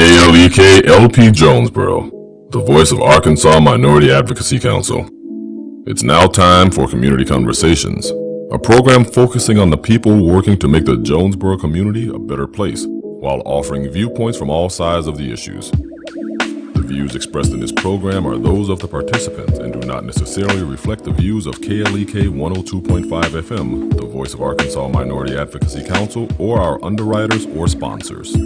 KLEK LP Jonesboro, the voice of Arkansas Minority Advocacy Council. It's now time for Community Conversations, a program focusing on the people working to make the Jonesboro community a better place, while offering viewpoints from all sides of the issues. The views expressed in this program are those of the participants and do not necessarily reflect the views of KLEK 102.5 FM, the voice of Arkansas Minority Advocacy Council, or our underwriters or sponsors.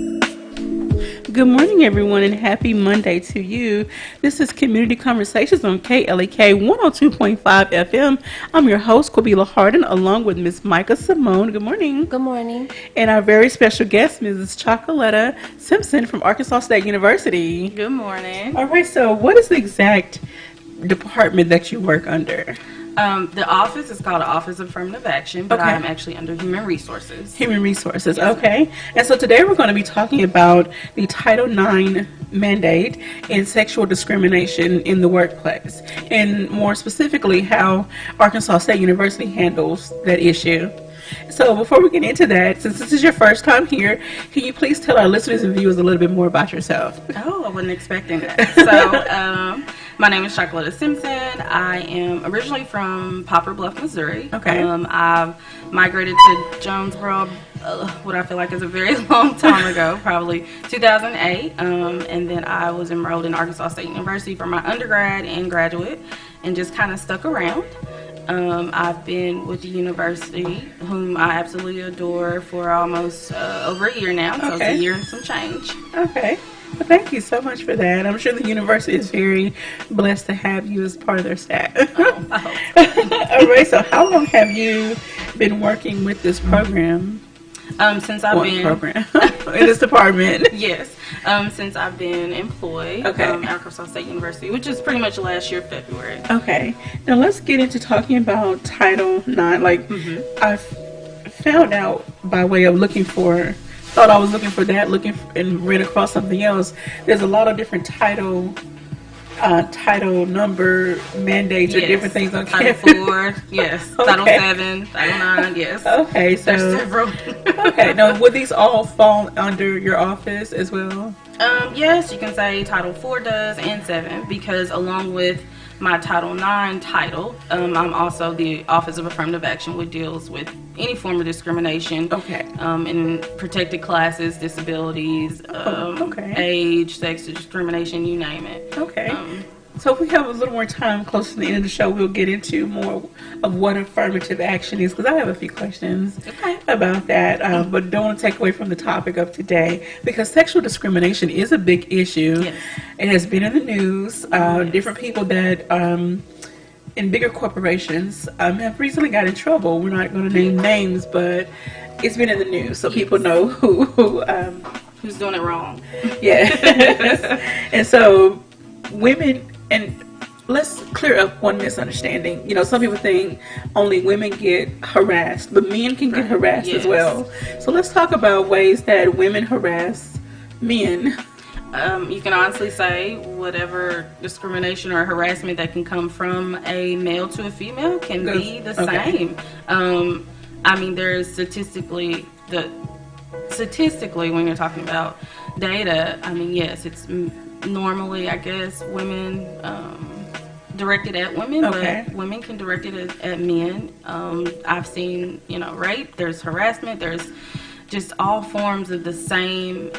Good morning, everyone, and happy Monday to you. This is Community Conversations on KLEK 102.5 FM. I'm your host, Quabila Harden, along with Ms. Micah Simone. Good morning. Good morning. And our very special guest, Mrs. Chocoletta Simpson from Arkansas State University. Good morning. All right, so what is the exact department that you work under? The office is called the Office of Affirmative Action, but Okay. I'm actually under Human Resources. Human Resources, Yes. okay. And so today we're going to be talking about the Title IX mandate and sexual discrimination in the workplace, and more specifically how Arkansas State University handles that issue. So before we get into that, since this is your first time here, can you please tell our listeners and viewers a little bit more about yourself? Oh, I wasn't expecting that. So, my name is Chocoletta Simpson. I am originally from Poplar Bluff, Missouri. Okay. I've migrated to Jonesboro, what I feel like is a very long time ago, probably 2008. And then I was enrolled in Arkansas State University for my undergrad and graduate, and just kind of stuck around. I've been with the university, whom I absolutely adore, for almost over a year now. So Okay. it's a year and some change. Okay. Well, thank you so much for that. I'm sure the university is very blessed to have you as part of their staff. Oh, I hope. All right, so how long have you been working with this program? Since I've been in this department. Yes, since I've been employed Okay. at Arkansas State University, which is pretty much last year, February. Okay, now let's get into talking about Title IX. Like, I found out by way of thought I was looking for that, and ran across something else. There's a lot of different title number mandates or Yes. different things on Title campus. 4, yes. Okay. Title 7, Title 9, yes. Okay, so There's several. okay, now would these all fall under your office as well? Yes, you can say Title 4 does, and 7, because along with my Title 9 title, I'm also the Office of Affirmative Action, which deals with any form of discrimination. Okay. In protected classes, disabilities, okay. age, sex discrimination, you name it. Okay. So if we have a little more time close to the end of the show, we'll get into more of what affirmative action is, because I have a few questions about that, but don't want to take away from the topic of today, because sexual discrimination is a big issue. Yes. It has been in the news. Different people that in bigger corporations have recently got in trouble. We're not going to name names, but it's been in the news, so people know Who's doing it wrong? yeah. And so women, and let's clear up one misunderstanding. You know, some people think only women get harassed, but men can get harassed as Yes. well. So let's talk about ways that women harass men. You can honestly say whatever discrimination or harassment that can come from a male to a female can be the Okay. same. I mean, there's statistically, when you're talking about data, I mean, yes, it's normally, I guess, women directed at women, Okay. but women can direct it at men. I've seen, rape, there's harassment, there's just all forms of the same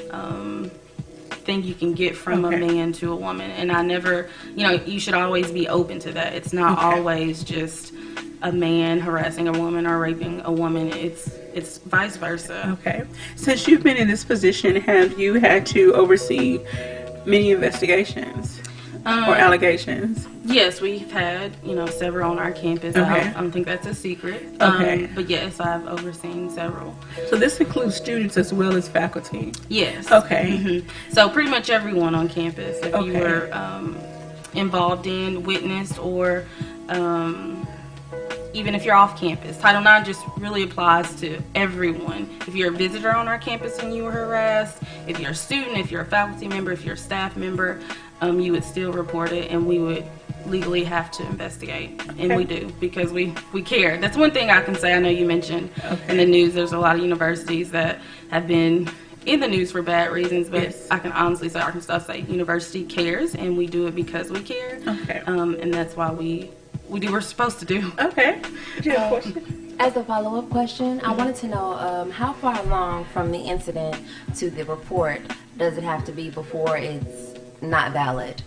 thing you can get from a man to a woman. And I never, you should always be open to that. It's not always just a man harassing a woman or raping a woman. It's vice versa. Okay. Since you've been in this position, have you had to oversee many investigations or allegations? Yes, we've had, several on our campus. Okay. I don't think that's a secret. Okay. But yes, I've overseen several. So this includes students as well as faculty? Yes. Okay. So pretty much everyone on campus, if you Okay. were involved in, witnessed, or even if you're off campus. Title IX just really applies to everyone. If you're a visitor on our campus and you were harassed, if you're a student, if you're a faculty member, if you're a staff member, you would still report it, and we would legally have to investigate. And we do, because we care. That's one thing I can say. I know you mentioned in the news there's a lot of universities that have been in the news for bad reasons, but Yes. I can honestly say Arkansas State University cares, and we do it because we care. Okay. And that's why we do what we're supposed to do. Okay. Did you have a question? As a follow-up question, I wanted to know how far along from the incident to the report does it have to be before it's not valid?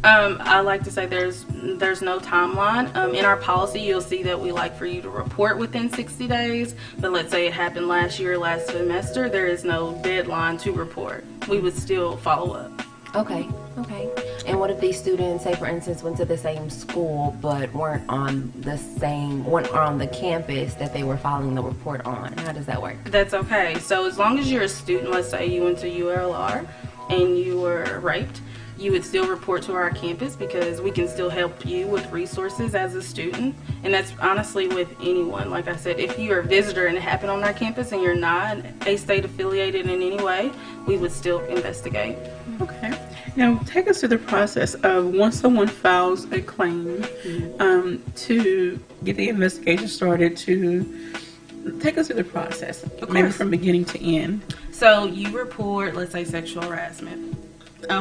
I like to say there's no timeline. In our policy, you'll see that we like for you to report within 60 days. But let's say it happened last year, last semester, there is no deadline to report. We would still follow up. Okay. And what if these students, say for instance, went to the same school but weren't on the campus that they were filing the report on? How does that work? That's okay. So as long as you're a student, let's say you went to ULR and you were raped, you would still report to our campus because we can still help you with resources as a student. And that's honestly with anyone. Like I said, if you're a visitor and it happened on our campus and you're not A-State affiliated in any way, we would still investigate. Okay. Now, take us through the process of once someone files a claim to get the investigation started. To take us through the process, maybe from beginning to end. So you report, let's say, sexual harassment.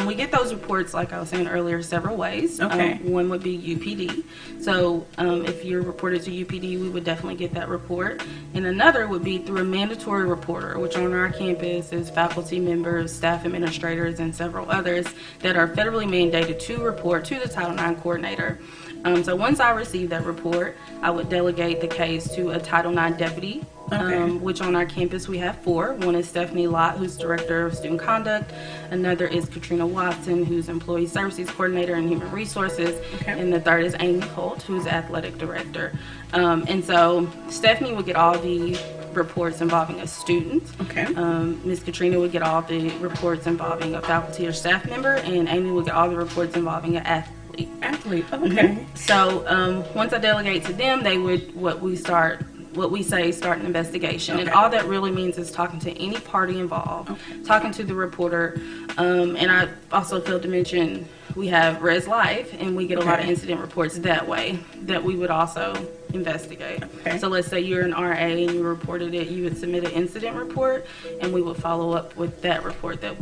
We get those reports, like I was saying earlier, several ways. Okay. One would be UPD. So if you're reported to UPD, we would definitely get that report. And another would be through a mandatory reporter, which on our campus is faculty members, staff administrators, and several others that are federally mandated to report to the Title IX coordinator. So once I receive that report, I would delegate the case to a Title IX deputy. Okay. Which on our campus we have 4. One is Stephanie Lott, who's Director of Student Conduct. Another is Katrina Watson, who's Employee Services Coordinator and Human Resources. Okay. And the third is Amy Holt, who's Athletic Director. And so Stephanie would get all the reports involving a student. Okay. Ms. Katrina would get all the reports involving a faculty or staff member, and Amy would get all the reports involving an athlete. Okay. So once I delegate to them, they would what we say start an investigation. Okay. And all that really means is talking to any party involved, talking to the reporter. And I also failed to mention we have Res Life, and we get a lot of incident reports that way that we would also investigate. Okay. So let's say you're an RA and you reported it, you would submit an incident report, and we would follow up with that report. That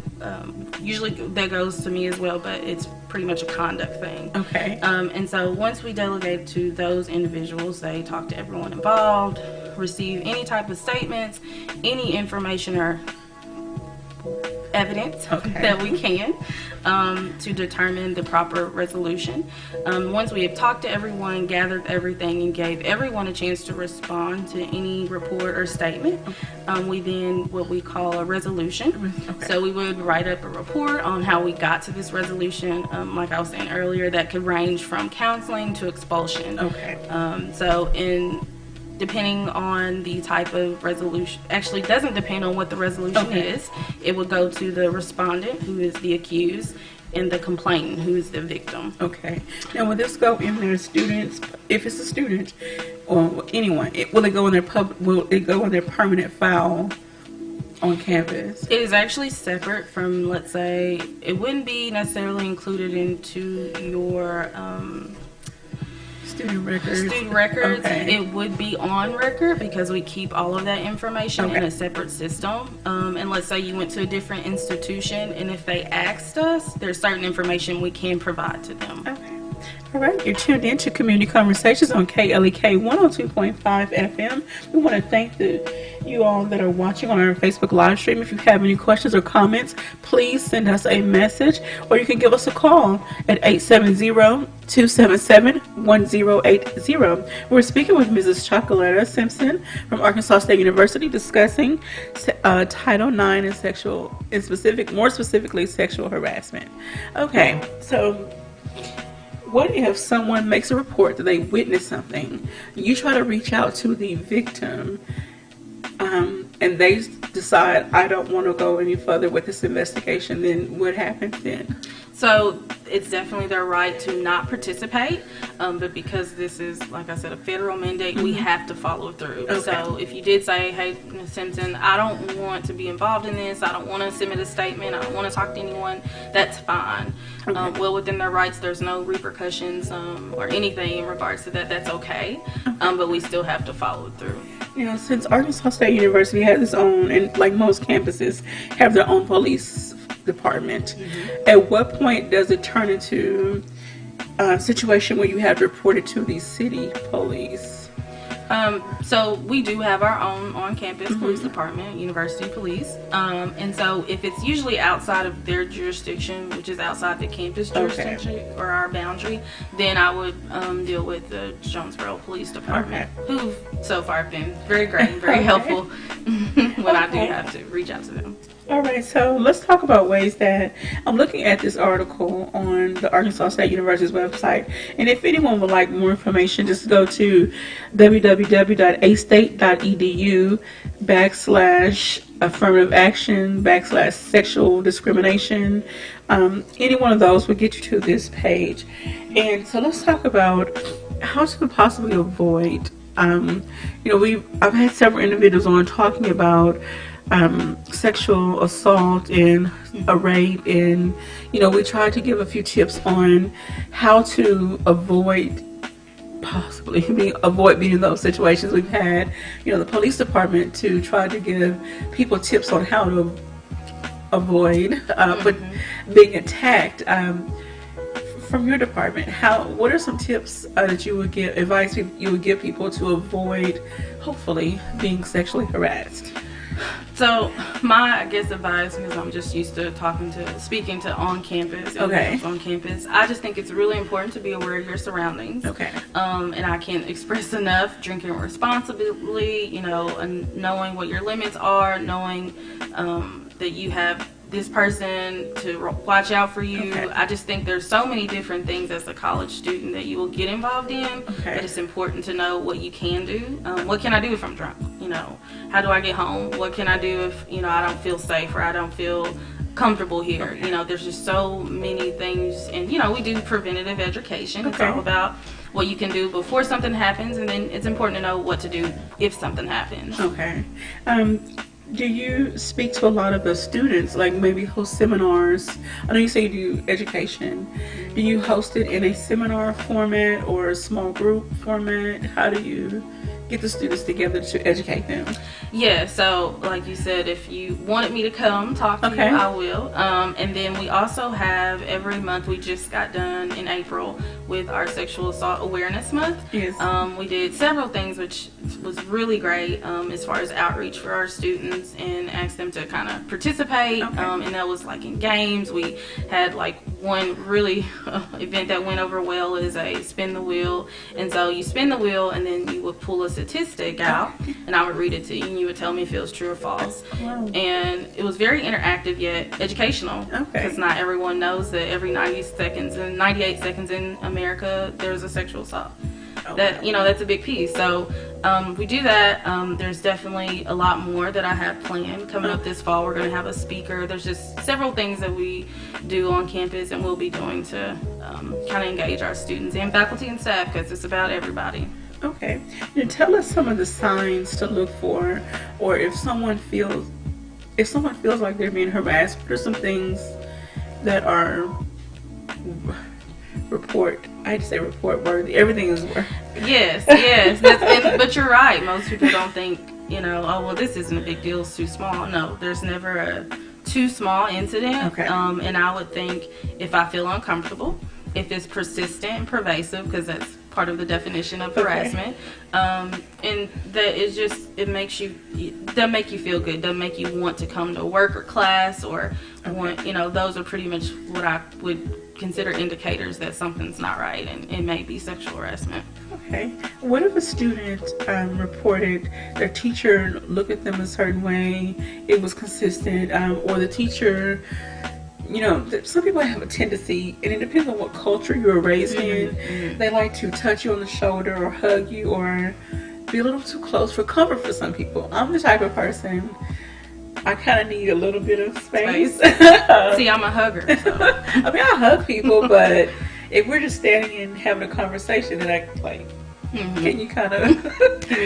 usually that goes to me as well, but it's pretty much a conduct thing. Okay. And so once we delegate to those individuals, they talk to everyone involved, receive any type of statements, any information or evidence that we can to determine the proper resolution. Once we have talked to everyone, gathered everything, and gave everyone a chance to respond to any report or statement, we then what we call a resolution. Okay. So we would write up a report on how we got to this resolution. Like I was saying earlier, that could range from counseling to expulsion. Okay. Depending on the type of resolution, actually doesn't depend on what the resolution is. It would go to the respondent, who is the accused, and the complainant, who is the victim. Okay. Now, will this go in their students? If it's a student or anyone, will it go in their permanent file on campus? It is actually separate from, let's say, it wouldn't be necessarily included into your Student records. Okay. It would be on record because we keep all of that information in a separate system. And let's say you went to a different institution, and if they asked us, there's certain information we can provide to them. Okay. All right, you're tuned in to Community Conversations on KLEK 102.5 FM. We want to thank you all that are watching on our Facebook live stream. If you have any questions or comments, please send us a message, or you can give us a call at 870-277-1080. We're speaking with Mrs. Chocoletta Simpson from Arkansas State University, discussing Title IX and more specifically, sexual harassment. Okay, so what if someone makes a report that they witnessed something? You try to reach out to the victim, and they decide, I don't want to go any further with this investigation. Then what happens then? So it's definitely their right to not participate, but because this is, like I said, a federal mandate, we have to follow through. Okay. So if you did say, hey, Ms. Simpson, I don't want to be involved in this, I don't want to submit a statement, I don't want to talk to anyone, that's fine. Well within their rights, there's no repercussions or anything in regards to that, that's okay. But we still have to follow through. You know, since Arkansas State University has its own, and like most campuses have their own police department, at what point does it turn into a situation where you have to report it to the city police? So we do have our own on-campus police department, university police, and so if it's usually outside of their jurisdiction, which is outside the campus jurisdiction or our boundary, then I would deal with the Jonesboro Police Department, who've so far been very great and very helpful when I do have to reach out to them. All right, so let's talk about ways that I'm looking at this article on the Arkansas State University's website. And if anyone would like more information, just go to www.astate.edu/affirmative action/sexual discrimination. Any one of those will get you to this page. And so let's talk about how to possibly avoid. I've had several individuals on talking about sexual assault and a rape, and we tried to give a few tips on how to avoid being in those situations. We've had the police department to try to give people tips on how to avoid being attacked. From your department, what are some tips that you would give, advice you would give people to avoid hopefully being sexually harassed? So my, advice, because I'm just used to speaking to on campus, on campus, I just think it's really important to be aware of your surroundings. Okay. And I can't express enough, drinking responsibly, and knowing what your limits are, knowing that you have this person to watch out for you. Okay. I just think there's so many different things as a college student that you will get involved in, but it's important to know what you can do. What can I do if I'm drunk? How do I get home? What can I do if, I don't feel safe or I don't feel comfortable here? There's just so many things, and, we do preventative education. It's all about what you can do before something happens, and then it's important to know what to do if something happens. Okay. Do you speak to a lot of the students, like maybe host seminars? I know you say you do education. Do you host it in a seminar format or a small group format? How do you get the students together to educate them? Yeah, so like you said, if you wanted me to come talk to you, I will. And then we also have every month, we just got done in April with our Sexual Assault Awareness Month. Yes. We did several things, which was really great as far as outreach for our students and asked them to kind of participate. And that was like in games. We had like one really event that went over well is a spin the wheel. And so you spin the wheel and then you would pull a statistic out and I would read it to you and you would tell me if it was true or false. Wow. And it was very interactive yet educational, because not everyone knows that every 98 seconds in America there's a sexual assault. That's a big piece. So we do that. There's definitely a lot more that I have planned coming up this fall. We're going to have a speaker. There's just several things that we do on campus and we'll be doing to kind of engage our students and faculty and staff, because it's about everybody. Okay. Tell us some of the signs to look for, or if someone feels like they're being harassed, what are some things that are report worthy? Everything is worthy. Yes. But you're right. Most people don't think, this isn't a big deal, it's too small. No, there's never a too small incident. And I would think if I feel uncomfortable, if it's persistent and pervasive, because that's part of the definition of harassment, and that is just, doesn't make you feel good, doesn't make you want to come to work or class or want, those are pretty much what I would consider indicators that something's not right and it may be sexual harassment. Okay. What if a student reported their teacher looked at them a certain way, it was consistent, or the teacher, some people have a tendency, and it depends on what culture you were raised in, they like to touch you on the shoulder or hug you or be a little too close for comfort for some people. I'm the type of person, I kind of need a little bit of space. See, I'm a hugger. So. I mean, I hug people, but if we're just standing and having a conversation, then I like, can you kind of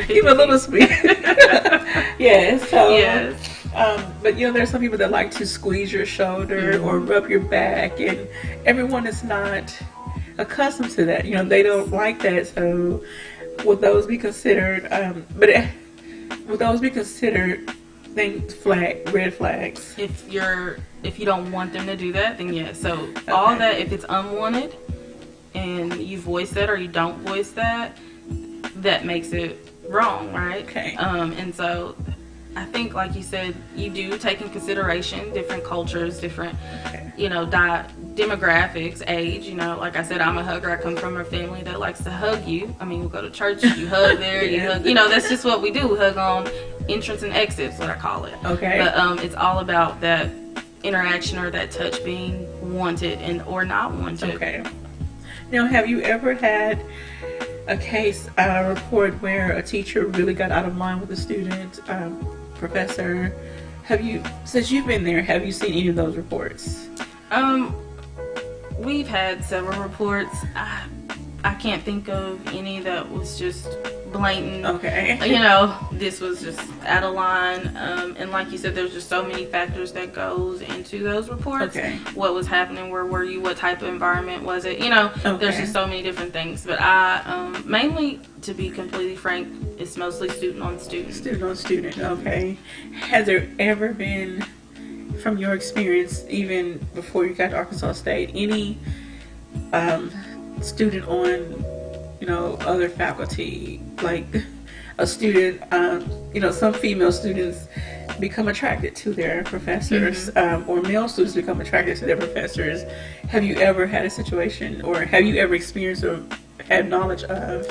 give a little space? Yes. So, Yes. but there's some people that like to squeeze your shoulder or rub your back, and everyone is not accustomed to that. They don't like that. So, would those be considered? Would those be considered red flags? If you don't want them to do that, then yes. So all that, if it's unwanted and you voice that or you don't voice that, that makes it wrong, right? Okay. And so I think, like you said, you do take in consideration different cultures, different, demographics, age. Like I said, I'm a hugger. I come from a family that likes to hug you. I mean, we go to church, you hug there, you hug. That's just what we do. We hug on entrance and exit, is what I call it. Okay. But it's all about that interaction or that touch being wanted or not wanted. Okay. Now, have you ever had a case, a report where a teacher really got out of line with a student, professor? Since you've been there, have you seen any of those reports? We've had several reports. I can't think of any that was just blatant. Okay. This was just out of line. And like you said, there's just so many factors that goes into those reports. Okay. What was happening? Where were you? What type of environment was it? Okay. There's just so many different things. But I, mainly, to be completely frank, it's mostly student on student. Student on student. Okay. Has there ever been, from your experience, even before you got to Arkansas State, any student on, other faculty, like a student, some female students become attracted to their professors, or male students become attracted to their professors? Have you ever had a situation, or have you ever experienced or had knowledge of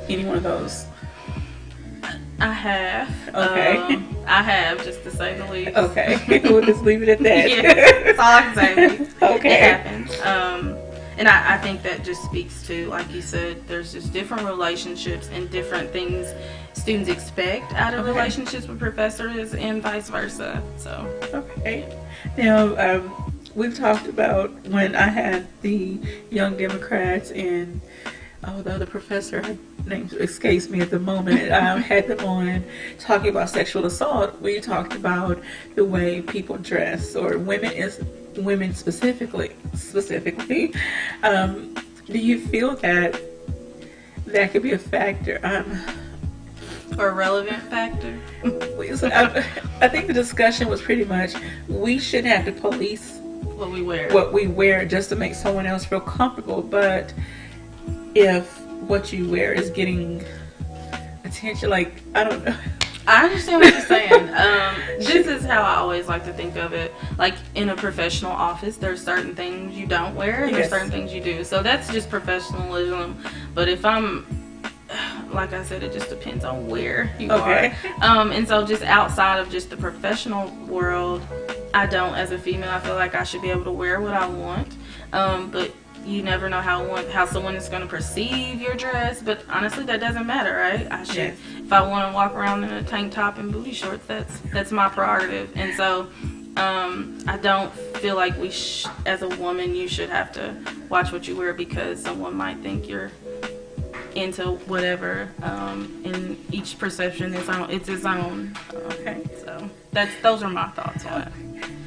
any one of those? I have. Okay. I have, just to say the least. Okay. We'll just leave it at that. Yeah, that's all I can say. Okay. It happens. And I think that just speaks to, like you said, there's just different relationships and different things students expect out of relationships with professors and vice versa. So. Okay. Now, we've talked about when I had the Young Democrats and the other professor, her name escapes me at the moment, had them on talking about sexual assault. We talked about the way people dress, or women specifically. Do you feel that could be a factor? Or a relevant factor? I think the discussion was pretty much, we shouldn't have to police what we wear just to make someone else feel comfortable, but if what you wear is getting attention, like, I don't know. I understand what you're saying. This is how I always like to think of it. Like, in a professional office, there's certain things you don't wear, and there's certain things you do. So that's just professionalism. But if I'm, like I said, it just depends on where you are. And so just outside of just the professional world, I don't, as a female, I feel like I should be able to wear what I want. But you never know how someone is going to perceive your dress, but honestly, that doesn't matter, right? I should, if I want to walk around in a tank top and booty shorts, that's my prerogative. And so, I don't feel like as a woman, you should have to watch what you wear because someone might think you're into whatever. And each perception is its own. So those are my thoughts on it.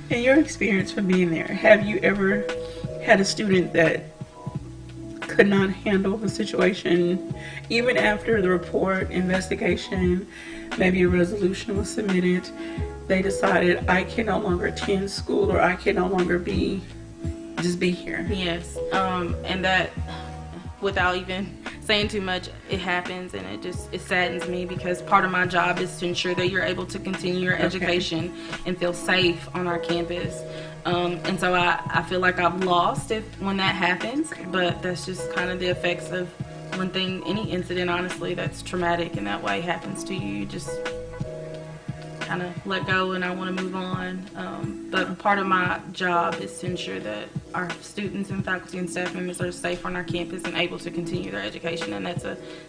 In your experience from being there, have you ever had a student that could not handle the situation, even after the report, investigation, maybe a resolution was submitted, they decided, I can no longer attend school, or I can no longer be here? Yes. And that, without even saying too much, it happens, and it saddens me because part of my job is to ensure that you're able to continue your education and feel safe on our campus. And so I feel like I've lost when that happens, but that's just kind of the effects of any incident, honestly, that's traumatic in that way happens to you. You just kind of let go and I want to move on. But part of my job is to ensure that our students and faculty and staff members are safe on our campus and able to continue their education, and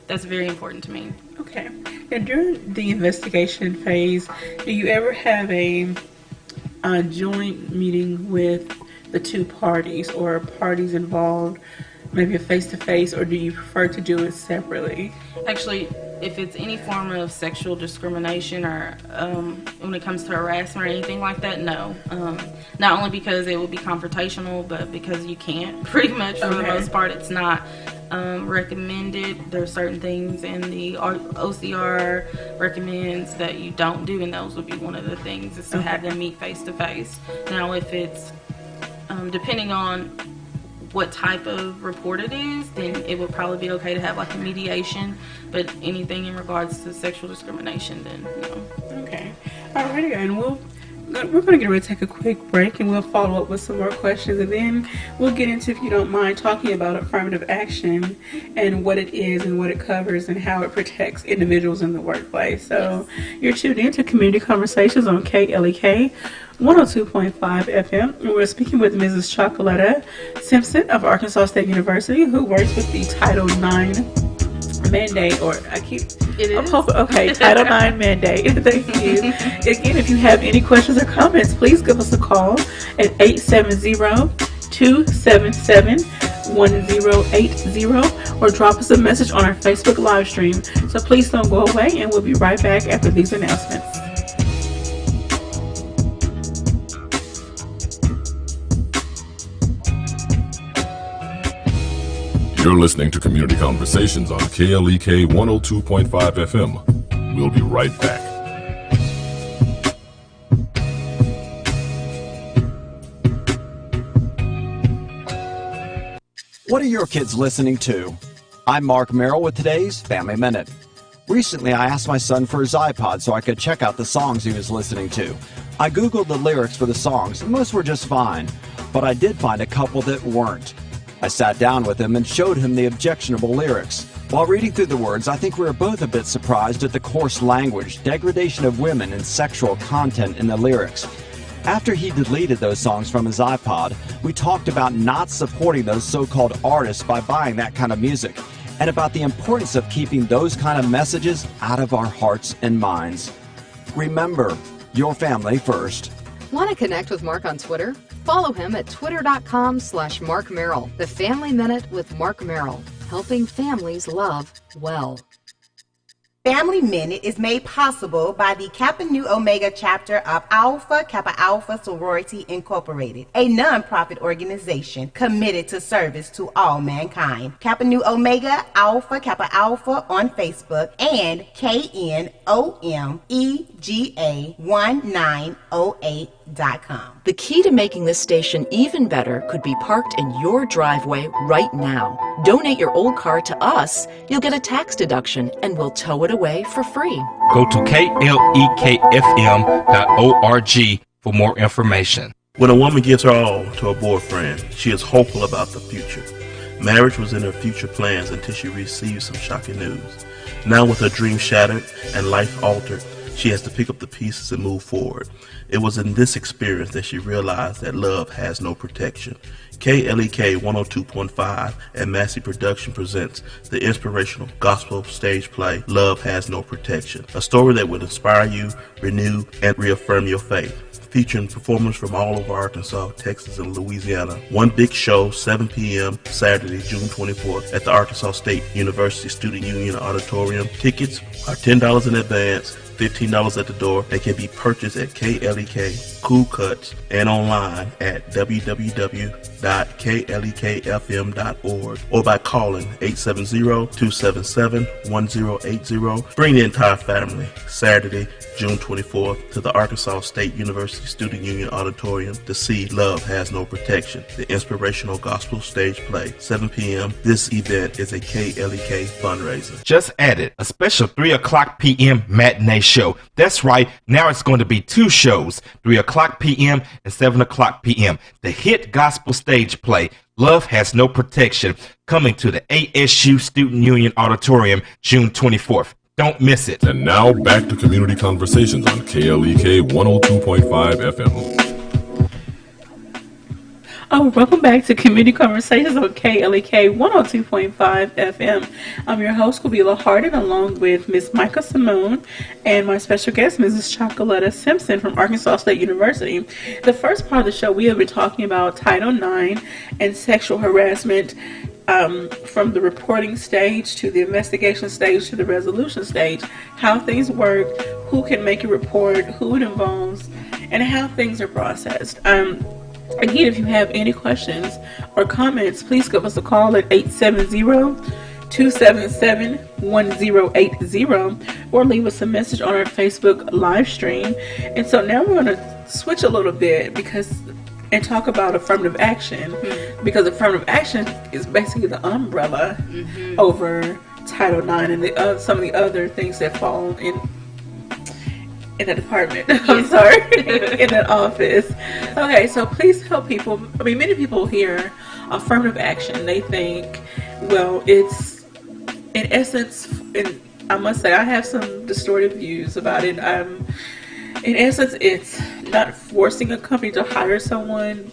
that's very important to me. Okay. And during the investigation phase, do you ever have a joint meeting with the two parties or parties involved, maybe a face-to-face, or do you prefer to do it separately? Actually, if it's any form of sexual discrimination or when it comes to harassment or anything like that, no. Not only because it would be confrontational, but because you can't. Pretty much, for the most part, it's not recommended. There are certain things in the OCR recommends that you don't do, and those would be one of the things, is to have them meet face to face. Now, if it's depending on what type of report it is, then it would probably be okay to have like a mediation. But anything in regards to sexual discrimination, then no. Okay. Alrighty, and we're going to get ready to take a quick break, and we'll follow up with some more questions, and then we'll get into, if you don't mind, talking about affirmative action and what it is and what it covers and how it protects individuals in the workplace. So you're tuned in to Community Conversations on KLEK 102.5 FM. And we're speaking with Mrs. Chocoletta Simpson of Arkansas State University, who works with the Title IX mandate, or Title IX mandate. Thank you. Again, if you have any questions or comments, please give us a call at 870-277-1080 or drop us a message on our Facebook live stream. So please don't go away, and we'll be right back after these announcements. You're listening to Community Conversations on KLEK 102.5 FM. We'll be right back. What are your kids listening to? I'm Mark Merrill with today's Family Minute. Recently, I asked my son for his iPod so I could check out the songs he was listening to. I Googled the lyrics for the songs, and most were just fine, but I did find a couple that weren't. I sat down with him and showed him the objectionable lyrics. While reading through the words, I think we were both a bit surprised at the coarse language, degradation of women, and sexual content in the lyrics. After he deleted those songs from his iPod, we talked about not supporting those so-called artists by buying that kind of music, and about the importance of keeping those kind of messages out of our hearts and minds. Remember, your family first. Want to connect with Mark on Twitter? Follow him at twitter.com/Mark Merrill. The Family Minute with Mark Merrill, helping families love well. Family Minute is made possible by the Kappa Nu Omega chapter of Alpha Kappa Alpha Sorority Incorporated, a non-profit organization committed to service to all mankind. Kappa Nu Omega Alpha Kappa Alpha on Facebook and KNOMEGA1908.com. The key to making this station even better could be parked in your driveway right now. Donate your old car to us, you'll get a tax deduction, and we'll tow it away for free. Go to KLEKFM.org for more information. When a woman gives her all to a boyfriend, she is hopeful about the future. Marriage was in her future plans until she received some shocking news. Now with her dream shattered and life altered, she has to pick up the pieces and move forward. It was in this experience that she realized that love has no protection. KLEK 102.5 and Massey Production presents the inspirational gospel stage play, Love Has No Protection, a story that will inspire you, renew, and reaffirm your faith. Featuring performers from all over Arkansas, Texas, and Louisiana. One big show, 7 p.m. Saturday, June 24th at the Arkansas State University Student Union Auditorium. Tickets are $10 in advance, $15 at the door. They can be purchased at KLEK, Cool Cuts, and online at www.klekfm.org or by calling 870-277-1080. Bring the entire family Saturday, June 24th to the Arkansas State University Student Union Auditorium to see Love Has No Protection, the inspirational gospel stage play, 7 p.m. This event is a KLEK fundraiser. Just added a special 3 o'clock p.m. matinee show. That's right, now it's going to be 2 shows, 3 o'clock p.m. and 7 o'clock p.m. The hit gospel stage play, Love Has No Protection, coming to the ASU Student Union Auditorium June 24th. Don't miss it. And now back to Community Conversations on KLEK 102.5 FM. Welcome back to Community Conversations on KLEK 102.5 FM. I'm your host, Kabila Hardin, along with Miss Micah Simone and my special guest, Mrs. Chocoletta Simpson from Arkansas State University. The first part of the show, we have been talking about Title IX and sexual harassment from the reporting stage to the investigation stage to the resolution stage, how things work, who can make a report, who it involves, and how things are processed. Again, if you have any questions or comments, please give us a call at 870-277-1080 or leave us a message on our Facebook live stream. And so now we're going to switch a little bit and talk about affirmative action, because affirmative action is basically the umbrella over Title IX and some of the other things that fall in that department. I'm sorry, in that office. Okay, so please help people. I mean, many people hear affirmative action, they think, well, it's in essence, and I must say I have some distorted views about it. In essence, it's not forcing a company to hire someone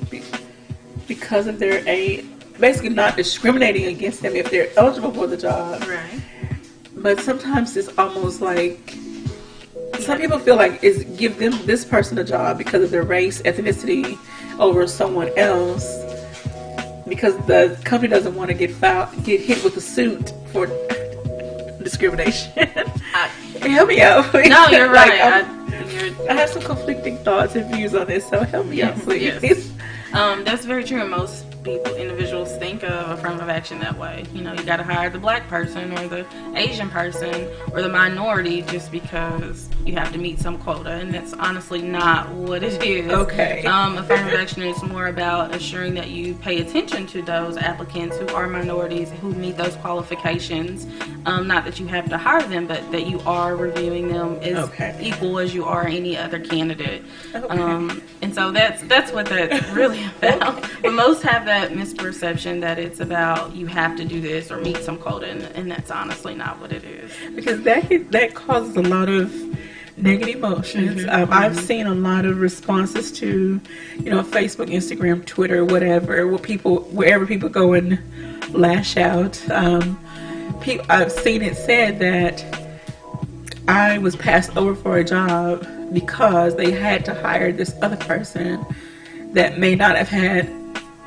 because of their age, basically not discriminating against them if they're eligible for the job. Right. But sometimes it's almost like some people feel like it's give them this person a job because of their race, ethnicity over someone else, because the company doesn't want to get hit with a suit for discrimination. Help me out, please. No, you're right. I have some conflicting thoughts and views on this, so help me out, please. Yes. That's very true. Most individuals think of affirmative action that way. You know, you got to hire the black person or the Asian person or the minority just because you have to meet some quota, and that's honestly not what it is. Okay. Affirmative action is more about assuring that you pay attention to those applicants who are minorities, who meet those qualifications. Not that you have to hire them, but that you are reviewing them as equal as you are any other candidate. Okay. And so that's what that's really about. But most have that misperception that it's about you have to do this or meet some quota, and that's honestly not what it is. Because that causes a lot of negative emotions. I've seen a lot of responses to, Facebook, Instagram, Twitter, whatever, wherever people go and lash out. I've seen it said that I was passed over for a job because they had to hire this other person that may not have had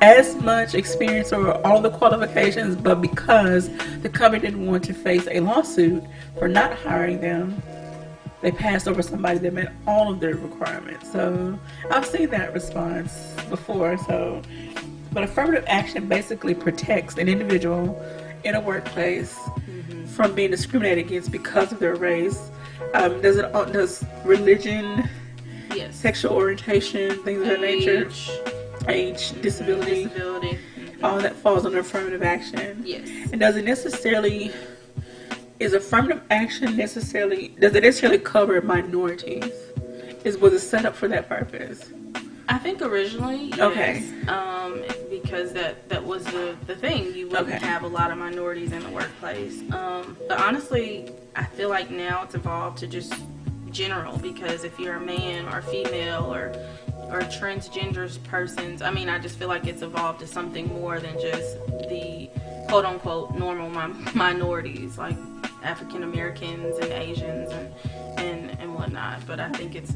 as much experience or all the qualifications, but because the company didn't want to face a lawsuit for not hiring them, they passed over somebody that met all of their requirements. So I've seen that response before. But affirmative action basically protects an individual in a workplace from being discriminated against because of their race. Does religion, sexual orientation, things of that nature, age, disability, all that falls under affirmative action. Yes. And does it necessarily cover minorities? Was it set up for that purpose? I think originally, yes. Okay. Because that was the thing. You wouldn't have a lot of minorities in the workplace. But honestly, I feel like now it's evolved to just general, because if you're a man or female or transgender persons, I just feel like it's evolved to something more than just the quote-unquote normal minorities, like African Americans and Asians and whatnot. But I think it's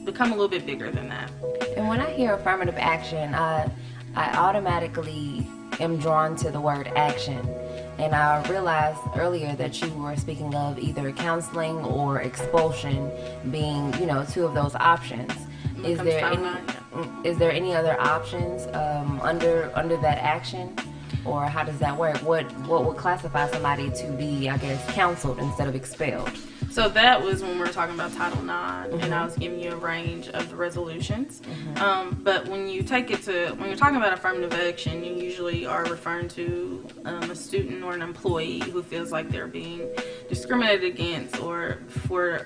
become a little bit bigger than that. And when I hear affirmative action, I automatically am drawn to the word action. And I realized earlier that you were speaking of either counseling or expulsion being, two of those options. Is there any other options under that action, or how does that work? What would classify somebody to be, I guess, counseled instead of expelled? So that was when we were talking about Title IX, and I was giving you a range of the resolutions. But when you're talking about affirmative action, you usually are referring to a student or an employee who feels like they're being discriminated against, or for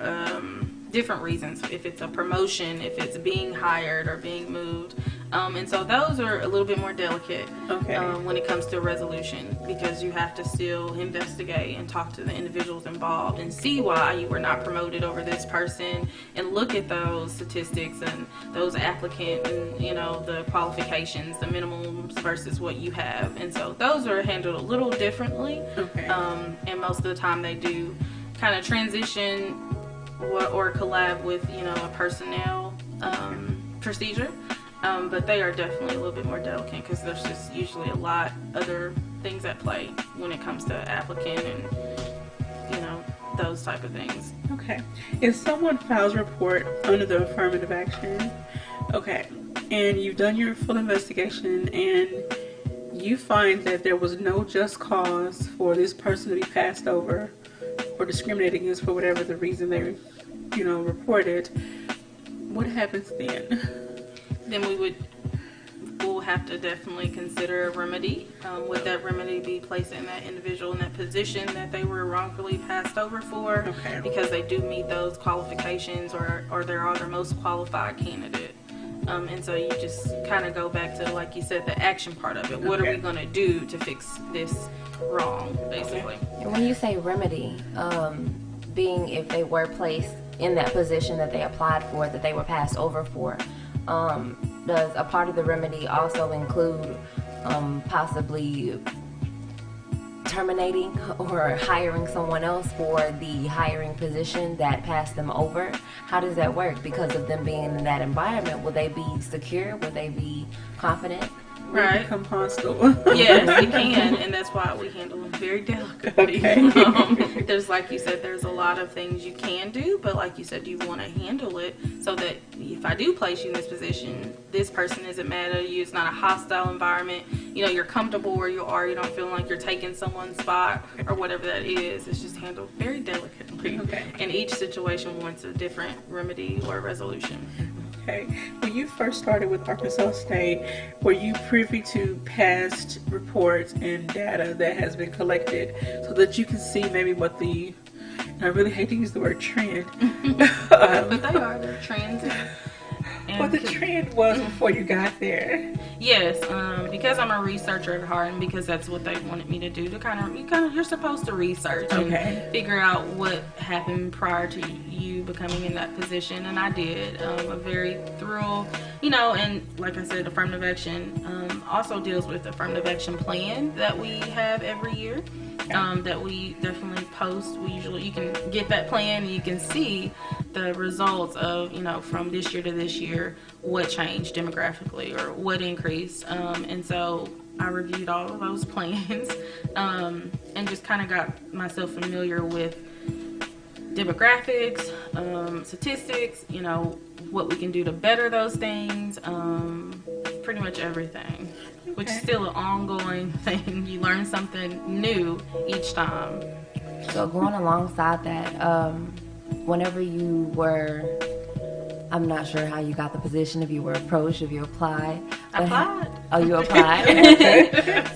different reasons. If it's a promotion, if it's being hired or being moved, And so those are a little bit more delicate Okay. when it comes to resolution, because you have to still investigate and talk to the individuals involved and see why you were not promoted over this person, and look at those statistics and those applicant and, you know, the qualifications, the minimums versus what you have. And so those are handled a little differently. Okay. And most of the time they do kind of transition or collab with, you know, a personnel procedure. But they are definitely a little bit more delicate because there's just usually a lot other things at play when it comes to applicant and, you know, those type of things. Okay. If someone files a report under the affirmative action, okay, and you've done your full investigation and you find that there was no just cause for this person to be passed over or discriminated against for whatever the reason they, you know, reported, what happens then? Then we'll have to definitely consider a remedy. Would that remedy be placing that individual in that position that they were wrongfully passed over for, Okay. because they do meet those qualifications, or they are their most qualified candidate? And so you just kind of go back to, like you said, the action part of it. What are we going to do to fix this wrong, basically? And when you say remedy, being if they were placed in that position that they applied for, that they were passed over for, does a part of the remedy also include possibly terminating or hiring someone else for the hiring position that passed them over? How does that work? Because of them being in that environment, will they be secure? Will they be confident? Right. Become hostile. Yes, we can, and that's why we handle them very delicately. Okay. There's, like you said, there's a lot of things you can do, but like you said, you want to handle it so that if I do place you in this position, this person isn't mad at you. It's not a hostile environment. You know, you're comfortable where you are. You don't feel like you're taking someone's spot or whatever that is. It's just handled very delicately. Okay. And each situation wants a different remedy or resolution. Okay. When you first started with Arkansas State, were you privy to past reports and data that has been collected so that you can see maybe what the, and I really hate to use the word trend, But they are, they're trends. what the trend was before you got there? Yes, because I'm a researcher at heart, and because that's what they wanted me to do. To you're supposed to research and figure out what happened prior to you becoming in that position, and I did a very thorough, you know. And like I said, affirmative action also deals with the affirmative action plan that we have every year. That we definitely post. You can get that plan and you can see the results of, you know, from this year to this year, what changed demographically or what increased. And so I reviewed all of those plans and just kind of got myself familiar with demographics, statistics, you know, what we can do to better those things, pretty much everything. Which is still an ongoing thing. You learn something new each time. So going alongside that, whenever you were, I'm not sure how you got the position, if you were approached, if you applied. Oh, you applied?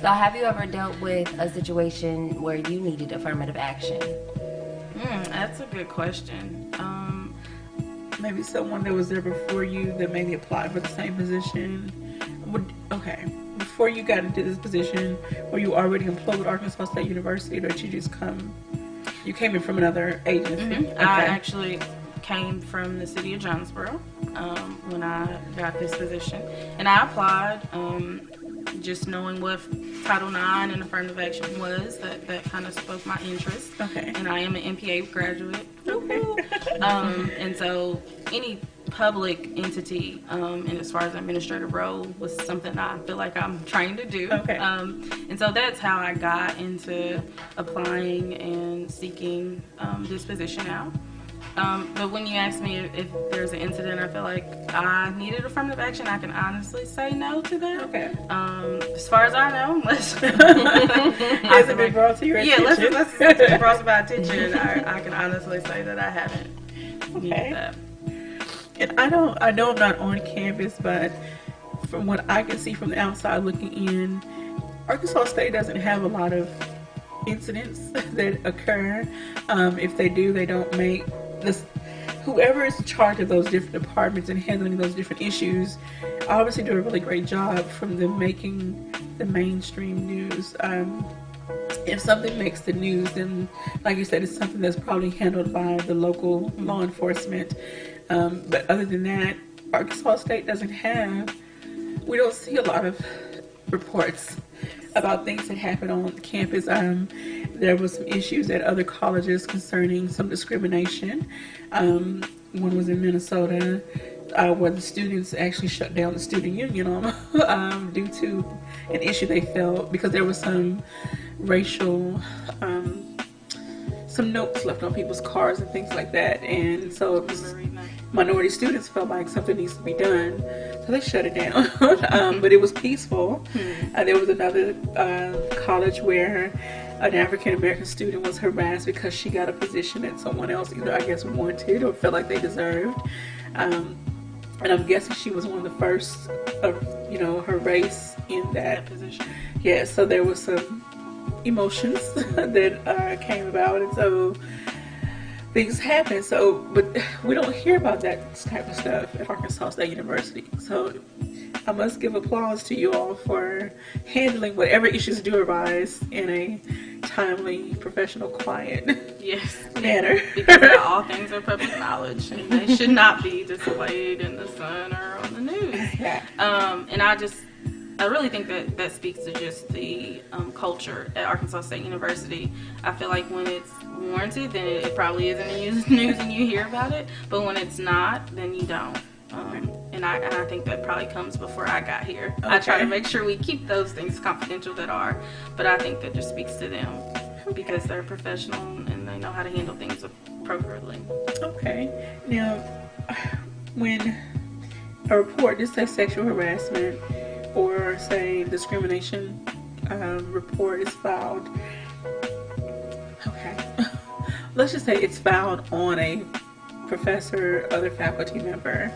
So have you ever dealt with a situation where you needed affirmative action? That's a good question. Maybe someone that was there before you that maybe applied for the same position. Before you got into this position, were you already employed with Arkansas State University, or did you just you came in from another agency? Mm-hmm. I actually came from the city of Jonesboro when I got this position, and I applied just knowing what Title IX and affirmative action was. That kind of spoke my interest. Okay. And I am an MPA graduate. Okay. And so any public entity, and as far as administrative role, was something I feel like I'm trying to do. Okay. And so that's how I got into applying and seeking this position out. But when you ask me if there's an incident I feel like I needed affirmative action, I can honestly say no to that. Okay. As far as I know, unless has it been brought to your attention? Yeah, unless it's been brought to my attention, I can honestly say that I haven't needed that. And I know I'm not on campus, but from what I can see from the outside looking in, Arkansas State doesn't have a lot of incidents that occur. If they do, they don't make this. whoever is in charge of those different departments and handling those different issues obviously do a really great job from them making the mainstream news. If something makes the news, then, like you said, it's something that's probably handled by the local law enforcement. But other than that, Arkansas State we don't see a lot of reports about things that happen on campus. There was some issues at other colleges concerning some discrimination. One was in Minnesota, where the students actually shut down the student union due to an issue they felt because there was some racial, some notes left on people's cars and things like that, and so it was, minority students felt like something needs to be done, so they shut it down. But it was peaceful. There was another college where an African American student was harassed because she got a position that someone else either, I guess, wanted or felt like they deserved. And I'm guessing she was one of the first of, her race in that position. Yeah, so there was some emotions that came about, and so things happen. So, but we don't hear about that type of stuff at Arkansas State University. So I must give applause to you all for handling whatever issues do arise in a timely, professional, quiet manner. Because all things are public knowledge, and they should not be displayed in the Sun or on the news. Yeah. And I really think that speaks to just the culture at Arkansas State University. I feel like when it's warranted, then it probably isn't in the news and you hear about it. But when it's not, then you don't. And I think that probably comes before I got here. Okay. I try to make sure we keep those things confidential that are, but I think that just speaks to them because they're professional and they know how to handle things appropriately. Okay. Now, when a report, just say sexual harassment or say discrimination report is filed, okay, let's just say it's filed on a professor, other faculty member.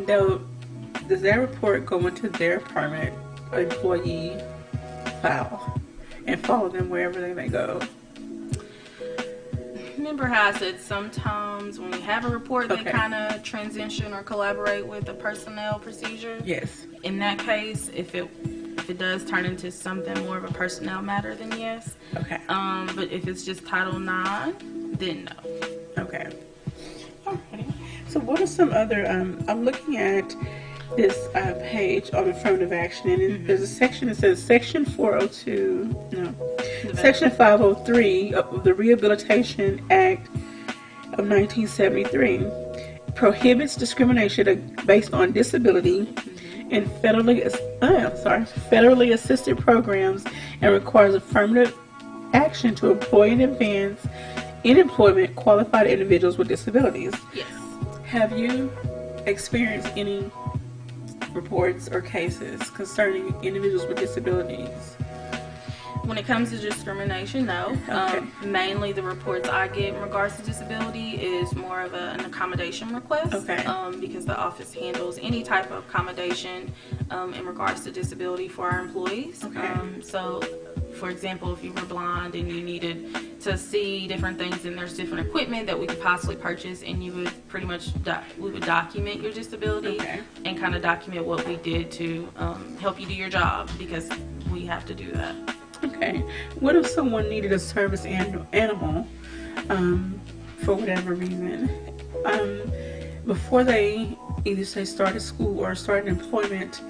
Now, does that report go into their permanent employee file and follow them wherever they may go? Remember how I said sometimes when we have a report, they kind of transition or collaborate with the personnel procedure? Yes. In that case, if it does turn into something more of a personnel matter, then yes. Okay. But if it's just Title IX, then no. Okay. Alrighty. So what are some other, I'm looking at this page on affirmative action, and there's a section that says Section 402, Section 503 of the Rehabilitation Act of 1973 prohibits discrimination based on disability in federally assisted programs and requires affirmative action to employ and advance in employment qualified individuals with disabilities. Yes. Have you experienced any reports or cases concerning individuals with disabilities? When it comes to discrimination, no. Okay. Mainly the reports I get in regards to disability is more of an accommodation request. Okay. Because the office handles any type of accommodation in regards to disability for our employees. Okay. So, for example, if you were blind and you needed to see different things and there's different equipment that we could possibly purchase, and you would pretty much we would document your disability and kind of document what we did to help you do your job, because we have to do that. Okay. What if someone needed a service animal for whatever reason? Before they either say start a school or start an employment,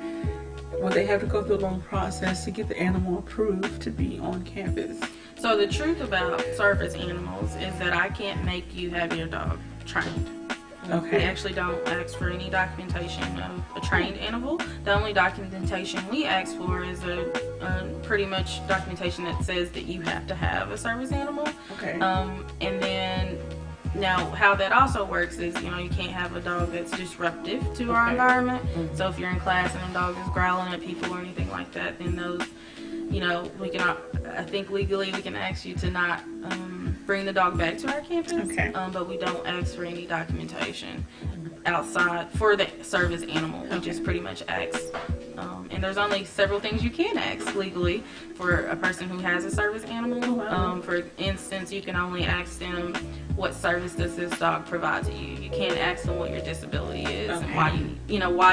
will they have to go through a long process to get the animal approved to be on campus? So the truth about service animals is that I can't make you have your dog trained. Okay. We actually don't ask for any documentation of a trained animal. The only documentation we ask for is a pretty much documentation that says that you have to have a service animal. Okay. And then now how that also works is, you can't have a dog that's disruptive to our environment. So if you're in class and a dog is growling at people or anything like that, then those, we can, I think legally we can ask you to not bring the dog back to our campus. Okay. But we don't ask for any documentation outside for the service animal. We just pretty much ask And there's only several things you can ask legally for a person who has a service animal. For instance, you can only ask them, what service does this dog provide to you? You can't ask them what your disability is and why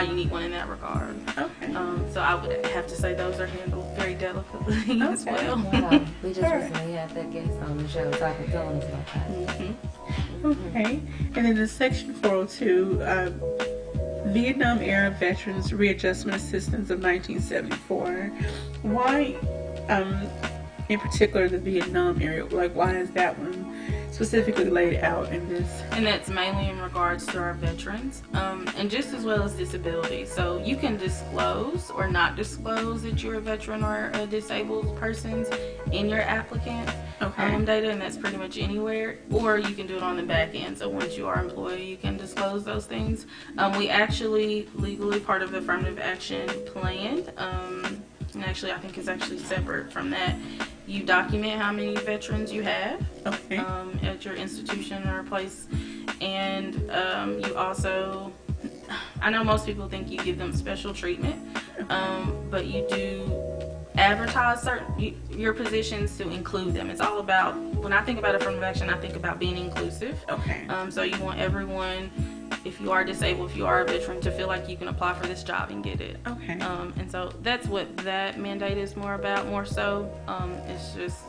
you need one in that regard. Okay. So I would have to say those are handled very delicately as well. Yeah, we just recently had that guest on the show, so I could tell us about that. Okay. And then in Section 402, Vietnam era Veterans Readjustment Assistance of 1974. Why, in particular, the Vietnam era? Like, why is that one specifically laid out in this? And that's mainly in regards to our veterans, and just as well as disability. So you can disclose or not disclose that you're a veteran or a disabled person in your applicant data, and that's pretty much anywhere. Or you can do it on the back end. So once you are employed, you can disclose those things. We actually legally part of the affirmative action plan. And actually, I think it's actually separate from that. You document how many veterans you have at your institution or place, and you also, I know most people think you give them special treatment, but you do advertise your positions to include them. It's all about, when I think about affirmative action, I think about being inclusive. So you want everyone, if you are disabled, if you are a veteran, to feel like you can apply for this job and get it. And so that's what that mandate is more about, more so. It's just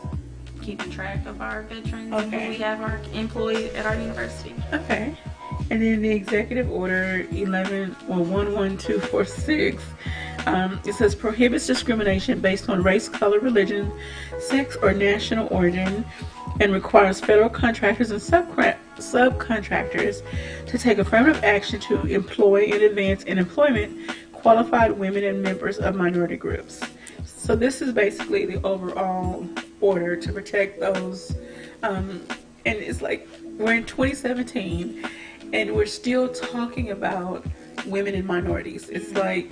keeping track of our veterans who we have our employed at our university. And then the Executive Order 11246, it says prohibits discrimination based on race, color, religion, sex, or national origin, and requires federal contractors and subcontractors to take affirmative action to employ and advance in employment qualified women and members of minority groups. So this is basically the overall order to protect those, and it's like we're in 2017 and we're still talking about women and minorities. It's like,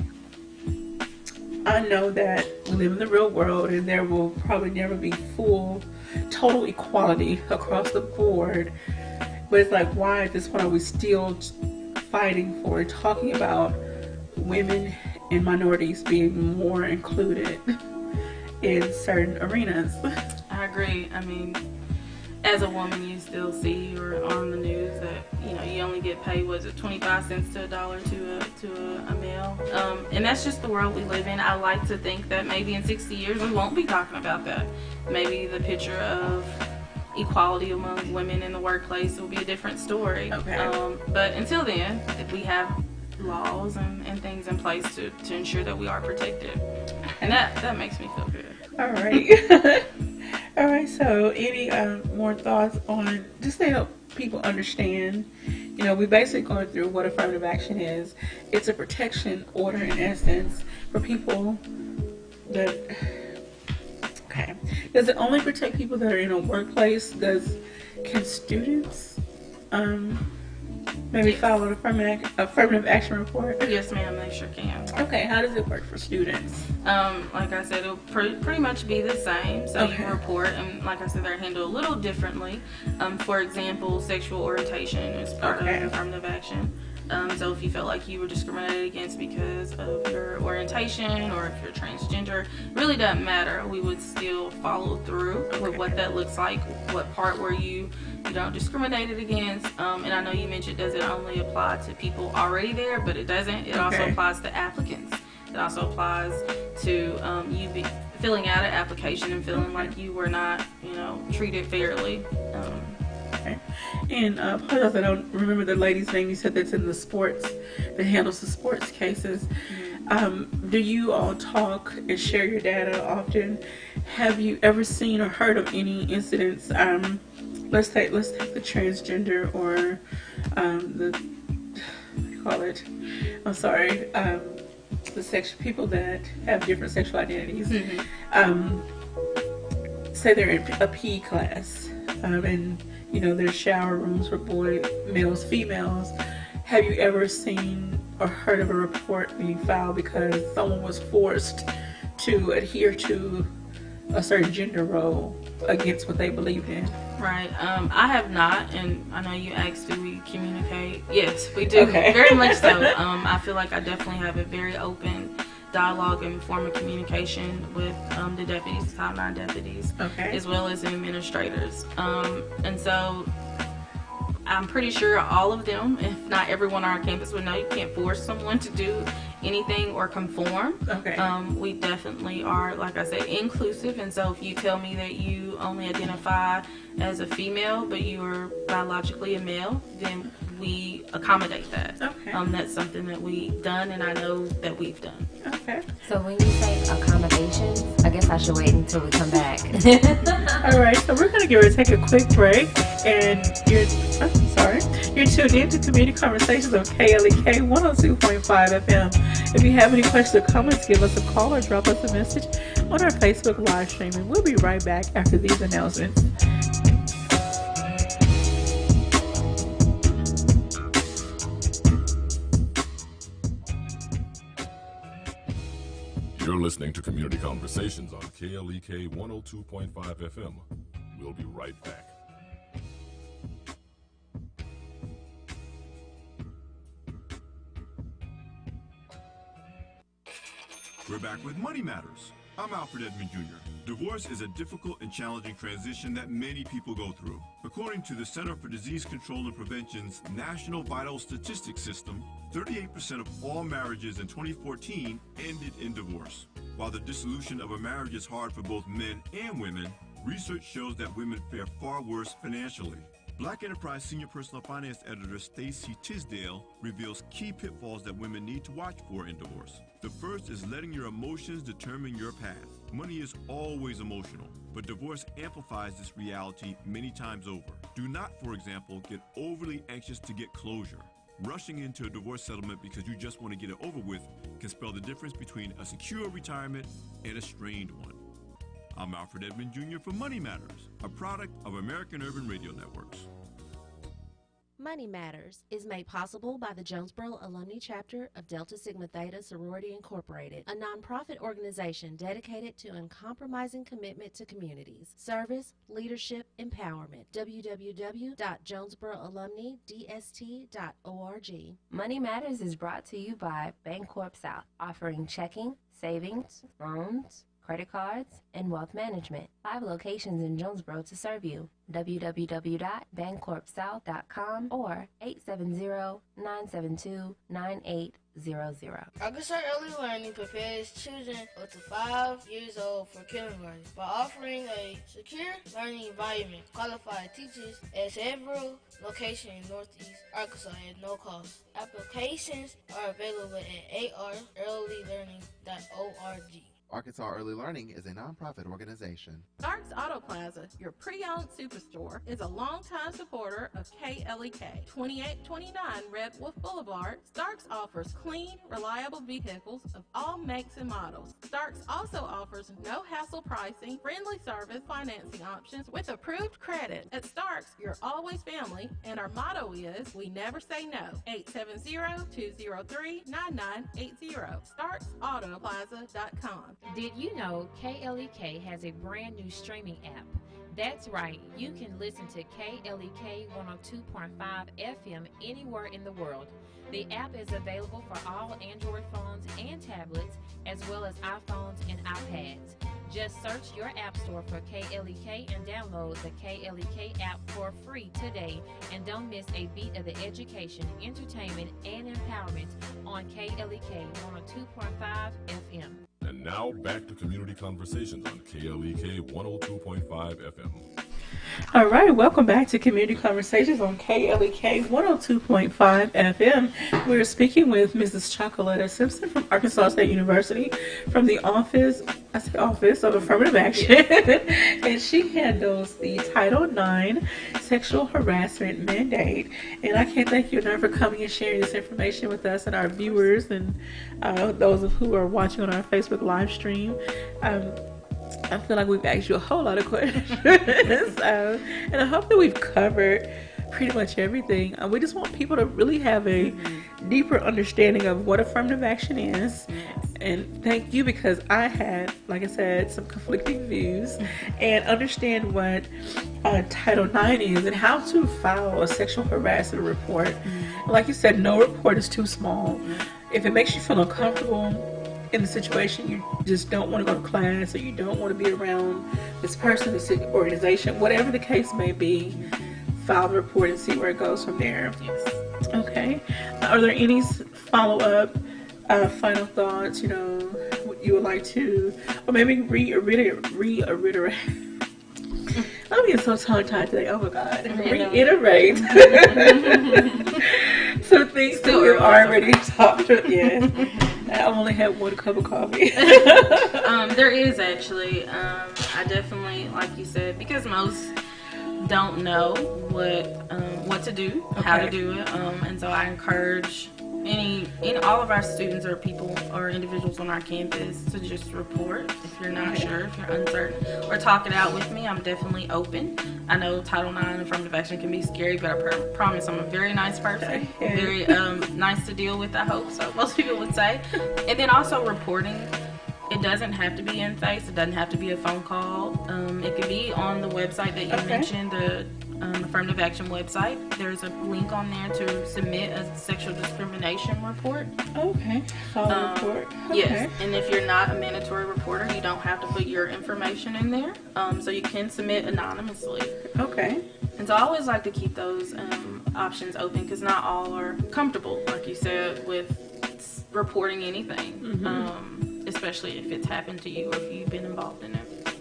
I know that we live in the real world and there will probably never be total equality across the board, but it's like, why at this point are we still fighting for talking about women and minorities being more included in certain arenas? I agree. I mean, as a woman, you still see or on the news that you only get paid, was it 25 cents to $1 to a male, and that's just the world we live in. I like to think that maybe in 60 years we won't be talking about that. Maybe the picture of equality among women in the workplace will be a different story. But until then, we have laws and things in place to ensure that we are protected, and that makes me feel good. All right. All right, so any more thoughts on, just to help people understand, we basically going through what affirmative action is. It's a protection order in essence for people that, does it only protect people that are in a workplace? Can students maybe file an affirmative action report? Yes, ma'am, they sure can. How does it work for students? Like I said, it'll pretty much be the same. So you report, and like I said, they're handled a little differently. For example, sexual orientation is part of affirmative action. So if you felt like you were discriminated against because of your orientation, or if you're transgender, really doesn't matter. We would still follow through with what that looks like. What part were you discriminated against? And I know you mentioned, does it only apply to people already there? But it doesn't. It also applies to applicants. It also applies to you filling out an application and feeling like you were not, treated fairly. And apologize, I don't remember the lady's name. You said that's in the sports, that handles the sports cases. Do you all talk and share your data often? Have you ever seen or heard of any incidents? Let's take the transgender or the, what do you call it? I'm sorry, the people that have different sexual identities. Say they're in a PE class, and there's shower rooms for males, females. Have you ever seen or heard of a report being filed because someone was forced to adhere to a certain gender role against what they believed in? Right. I have not, and I know you asked, do we communicate? Yes, we do. Very much so. I feel like I definitely have a very open dialogue and form of communication with the deputies, Title 9 deputies, as well as the administrators. And so I'm pretty sure all of them, if not everyone on our campus, would know you can't force someone to do anything or conform. We definitely are, like I said, inclusive. And so if you tell me that you only identify as a female, but you are biologically a male, then we accommodate that. That's something that we've done, and I know that we've done. So when you say accommodations, I guess I should wait until we come back. All right, so we're going to take a quick break, and you're tuned in to Community Conversations on KLEK 102.5 FM. If you have any questions or comments, give us a call or drop us a message on our Facebook live stream, and we'll be right back after these announcements. You're listening to Community Conversations on KLEK 102.5 FM. We'll be right back. We're back with Money Matters. I'm Alfred Edmond Jr. Divorce is a difficult and challenging transition that many people go through. According to the Center for Disease Control and Prevention's National Vital Statistics System, 38% of all marriages in 2014 ended in divorce. While the dissolution of a marriage is hard for both men and women, research shows that women fare far worse financially. Black Enterprise Senior Personal Finance Editor Stacy Tisdale reveals key pitfalls that women need to watch for in divorce. The first is letting your emotions determine your path. Money is always emotional, but divorce amplifies this reality many times over. Do not, for example, get overly anxious to get closure. Rushing into a divorce settlement because you just want to get it over with can spell the difference between a secure retirement and a strained one. I'm Alfred Edmond Jr. for Money Matters, a product of American Urban Radio Networks. Money Matters is made possible by the Jonesboro Alumni Chapter of Delta Sigma Theta Sorority Incorporated, a nonprofit organization dedicated to uncompromising commitment to communities, service, leadership, empowerment. www.jonesboroalumnidst.org. Money Matters is brought to you by Bancorp South, offering checking, savings, loans, credit cards, and wealth management. 5 locations in Jonesboro to serve you. www.bancorpsouth.com or 870-972-9800. Arkansas Early Learning prepares children up to 5 years old for kindergarten by offering a secure learning environment, qualified teachers at several locations in Northeast Arkansas at no cost. Applications are available at arearlylearning.org. Arkansas Early Learning is a nonprofit organization. Starks Auto Plaza, your pre-owned superstore, is a longtime supporter of KLEK. 2829 Red Wolf Boulevard, Starks offers clean, reliable vehicles of all makes and models. Starks also offers no-hassle pricing, friendly service, financing options with approved credit. At Starks, you're always family, and our motto is, we never say no. 870-203-9980. StarksAutoPlaza.com. Did you know KLEK has a brand new streaming app? That's right, you can listen to KLEK 102.5 FM anywhere in the world. The app is available for all Android phones and tablets, as well as iPhones and iPads. Just search your app store for KLEK and download the KLEK app for free today. And don't miss a beat of the education, entertainment, and empowerment on KLEK 102.5 FM. And now back to Community Conversations on KLEK 102.5 FM. All right, welcome back to Community Conversations on KLEK 102.5 FM. We're speaking with Mrs. Chocoletta Simpson from Arkansas State University from the Office of Affirmative Action, and she handles the Title IX Sexual Harassment Mandate. And I can't thank you enough for coming and sharing this information with us and our viewers and those of who are watching on our Facebook live stream. I feel like we've asked you a whole lot of questions, and I hope that we've covered pretty much everything. We just want people to really have a deeper understanding of what affirmative action is. And thank you, because I had, like I said, some conflicting views, and understand what Title IX is and how to file a sexual harassment report. Like you said, no report is too small. If it makes you feel uncomfortable, in the situation you just don't want to go to class, or you don't want to be around this person, this organization, whatever the case may be, file the report and see where it goes from there. Yes. Okay. Are there any follow-up, final thoughts, you would like to, or maybe reiterate? I'm getting so tongue-tied today. Oh my God. Reiterate some things that we've already talked about. Yeah. I only had 1 cup of coffee. There is actually. I definitely, like you said, because most don't know what to do, how to do it, and so I encourage all of our students or people or individuals on our campus to just report if you're not sure, if you're uncertain, or talk it out with me. I'm definitely open. I know Title IX and affirmative action can be scary, but I promise I'm a very nice person, very nice to deal with, I hope, so most people would say. And then also reporting. It doesn't have to be in face. It doesn't have to be a phone call. It could be on the website that you mentioned, the affirmative action website. There's a link on there to submit a sexual discrimination report. Okay. Report. Okay. Yes. And if you're not a mandatory reporter, you don't have to put your information in there. So you can submit anonymously. Okay. And so I always like to keep those options open because not all are comfortable, like you said, with reporting anything. Especially if it's happened to you or if you've been involved in it.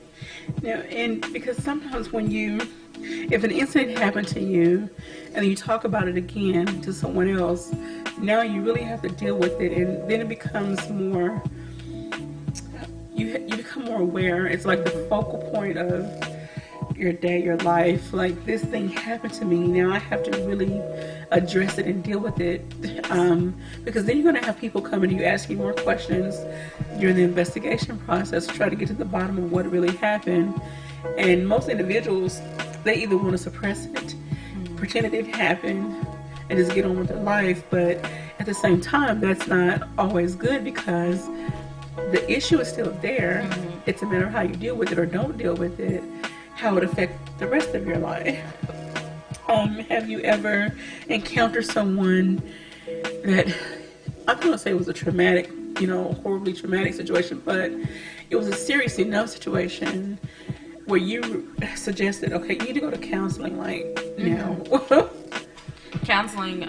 Yeah, and because sometimes if an incident happened to you and you talk about it again to someone else, now you really have to deal with it, and then it becomes more, you become more aware. It's like the focal point of your day, your life. Like, this thing happened to me, now I have to really address it and deal with it, because then you're going to have people coming to you asking more questions during the investigation process to try to get to the bottom of what really happened. And most individuals, they either want to suppress it, pretend it didn't happen, and just get on with their life, but at the same time, that's not always good because the issue is still there. It's a matter of how you deal with it or don't deal with it, how it affects the rest of your life. Have you ever encountered someone that, I'm going to say it was a traumatic, horribly traumatic situation, but it was a serious enough situation where you suggested, okay, you need to go to counseling, now? Counseling,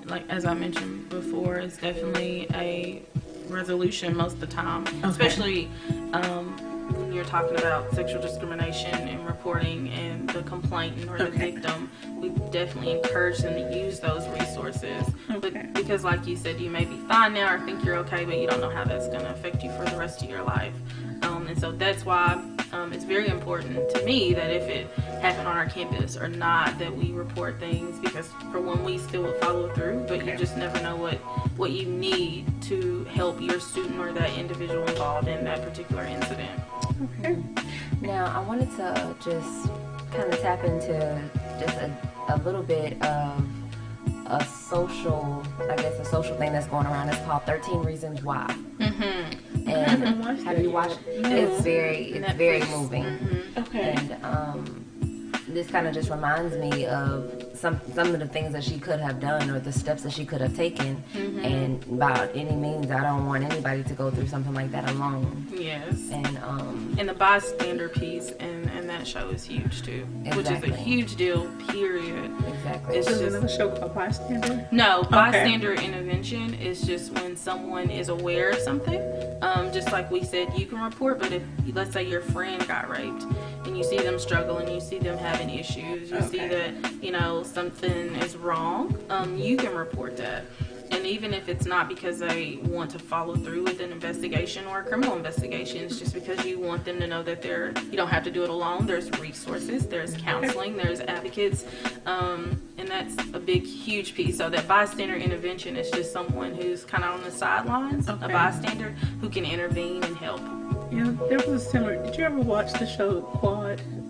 like as I mentioned before, is definitely a resolution most of the time, especially when you're talking about sexual discrimination and reporting and the complainant or the victim. We definitely encourage them to use those resources. But because like you said, you may be fine now or think you're okay, but you don't know how that's going to affect you for the rest of your life. And so that's why it's very important to me that if it happened on our campus or not, that we report things, because for one, we still will follow through, but you just never know what you need to help your student or that individual involved in that particular incident. Okay. Now, I wanted to just kind of tap into just a little bit of a social thing that's going around. It's called 13 Reasons Why. And have you watched it? It's very moving. Okay. And this kind of just reminds me of some of the things that she could have done or the steps that she could have taken. And by any means, I don't want anybody to go through something like that alone. Yes. And the bystander piece and that show is huge too, which is a huge deal. Period. Exactly. It's just another show called Bystander. No, bystander intervention is just when someone is aware of something. Just like we said, you can report, but if let's say your friend got raped and you see them struggling, you see them having issues, you see that something is wrong, you can report that. And even if it's not because they want to follow through with an investigation or a criminal investigation, it's just because you want them to know that you don't have to do it alone. There's resources, there's counseling, there's advocates, and that's a big, huge piece. So that bystander intervention is just someone who's kind of on the sidelines, a bystander who can intervene and help. Yeah, there was a similar. Did you ever watch the show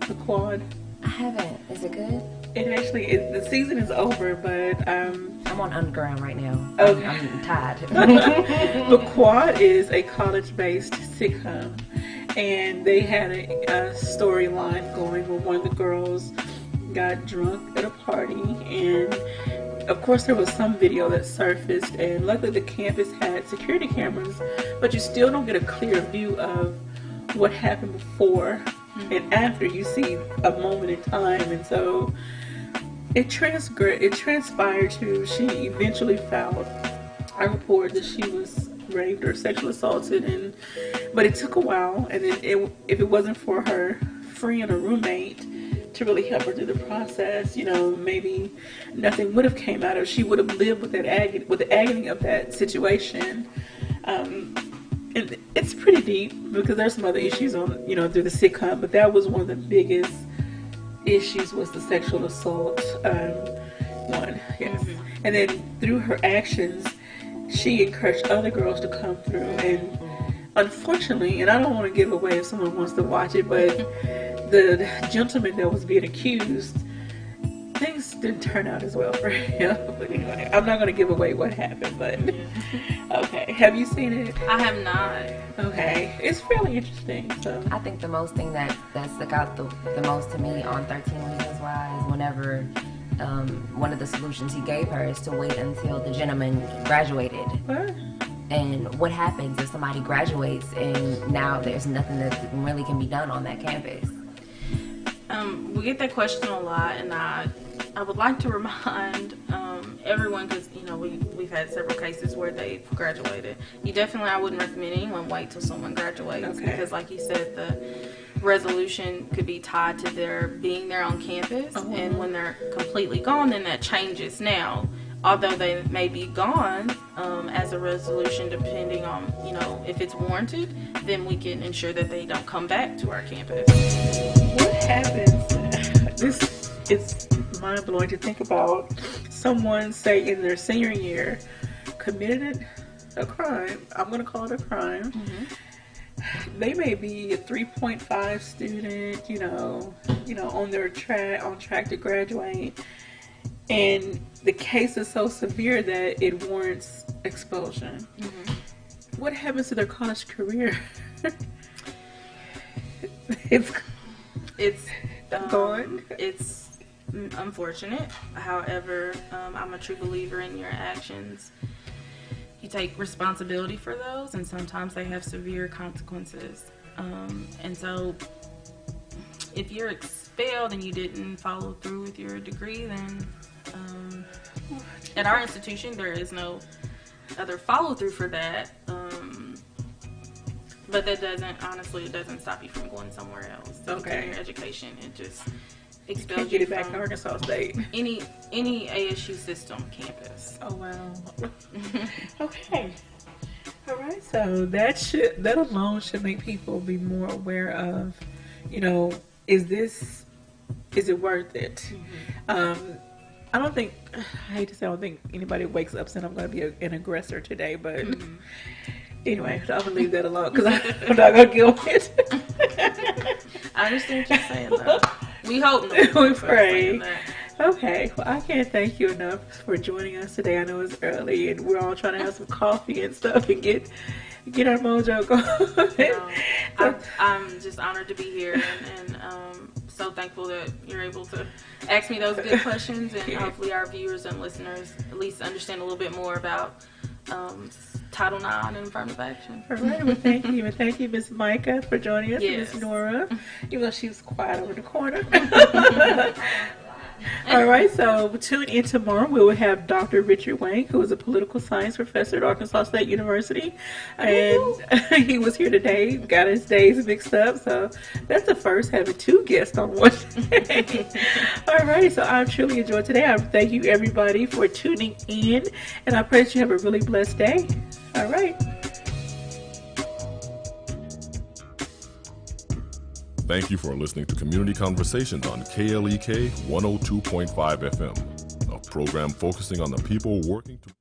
The Quad? I haven't. Is it good? It actually the season is over, but I'm on Underground right now. Okay. I'm tired. The Quad is a college-based sitcom, and they had a storyline going where one of the girls got drunk at a party, and of course, there was some video that surfaced, and luckily the campus had security cameras, but you still don't get a clear view of what happened before and after. You see a moment in time, and so it transpired to, she eventually filed a report that she was raped or sexually assaulted, but it took a while, and then if it wasn't for her friend or roommate to really help her through the process, maybe nothing would have came out of it. She would have lived with the agony of that situation. And it's pretty deep because there's some other issues on, through the sitcom, but that was one of the biggest issues, was the sexual assault one. Yes. And then through her actions, she encouraged other girls to come through, and unfortunately, and I don't want to give away if someone wants to watch it, but the gentleman that was being accused, things didn't turn out as well for him. But anyway, I'm not going to give away what happened, but okay. Have you seen it? I have not. Okay. It's fairly interesting. So I think the most thing that stuck out the most to me on 13 Reasons Why is whenever one of the solutions he gave her is to wait until the gentleman graduated. What? And what happens if somebody graduates and now there's nothing that really can be done on that campus? We get that question a lot, and I would like to remind everyone, because we've had several cases where they've graduated. I wouldn't recommend anyone wait till someone graduates, because like you said, the resolution could be tied to their being there on campus, and when they're completely gone, then that changes. Now, although they may be gone as a resolution, depending on if it's warranted, then we can ensure that they don't come back to our campus. What happens? This is mind-blowing to think about. Someone, say in their senior year, committed a crime. I'm going to call it a crime. They may be a 3.5 student, on track to graduate, and the case is so severe that it warrants expulsion. What happens to their college career? It's gone. It's unfortunate. However, I'm a true believer in your actions. You take responsibility for those, and sometimes they have severe consequences. And so if you're expelled and you didn't follow through with your degree, then at our institution there is no other follow through for that. But that doesn't stop you from going somewhere else. Okay. Your education, it just You expels can't get you it back from to Arkansas State. any ASU system campus. Oh wow. Okay. All right. So that alone should make people be more aware of, is it worth it? I hate to say, I don't think anybody wakes up saying I'm going to be an aggressor today, but anyway, I'm going to leave that alone because I'm not going to get with it. I understand what you're saying, though. We hope not. We pray. Okay, well, I can't thank you enough for joining us today. I know it's early and we're all trying to have some coffee and stuff and get our mojo going. I'm just honored to be here and so thankful that you're able to ask me those good questions, and hopefully our viewers and listeners at least understand a little bit more about Title IX and affirmative action. All right, well, thank you. And thank you, Miss Micah, for joining us, Yes. Miss Nora, even though she was quiet over the corner. All right, so tune in tomorrow. We will have Dr. Richard Wank, who is a political science professor at Arkansas State University. And he was here today, got his days mixed up. So that's the first, having two guests on one day. All right, so I've truly enjoyed today. I thank you, everybody, for tuning in. And I pray that you have a really blessed day. All right. Thank you for listening to Community Conversations on KLEK 102.5 FM, a program focusing on the people working to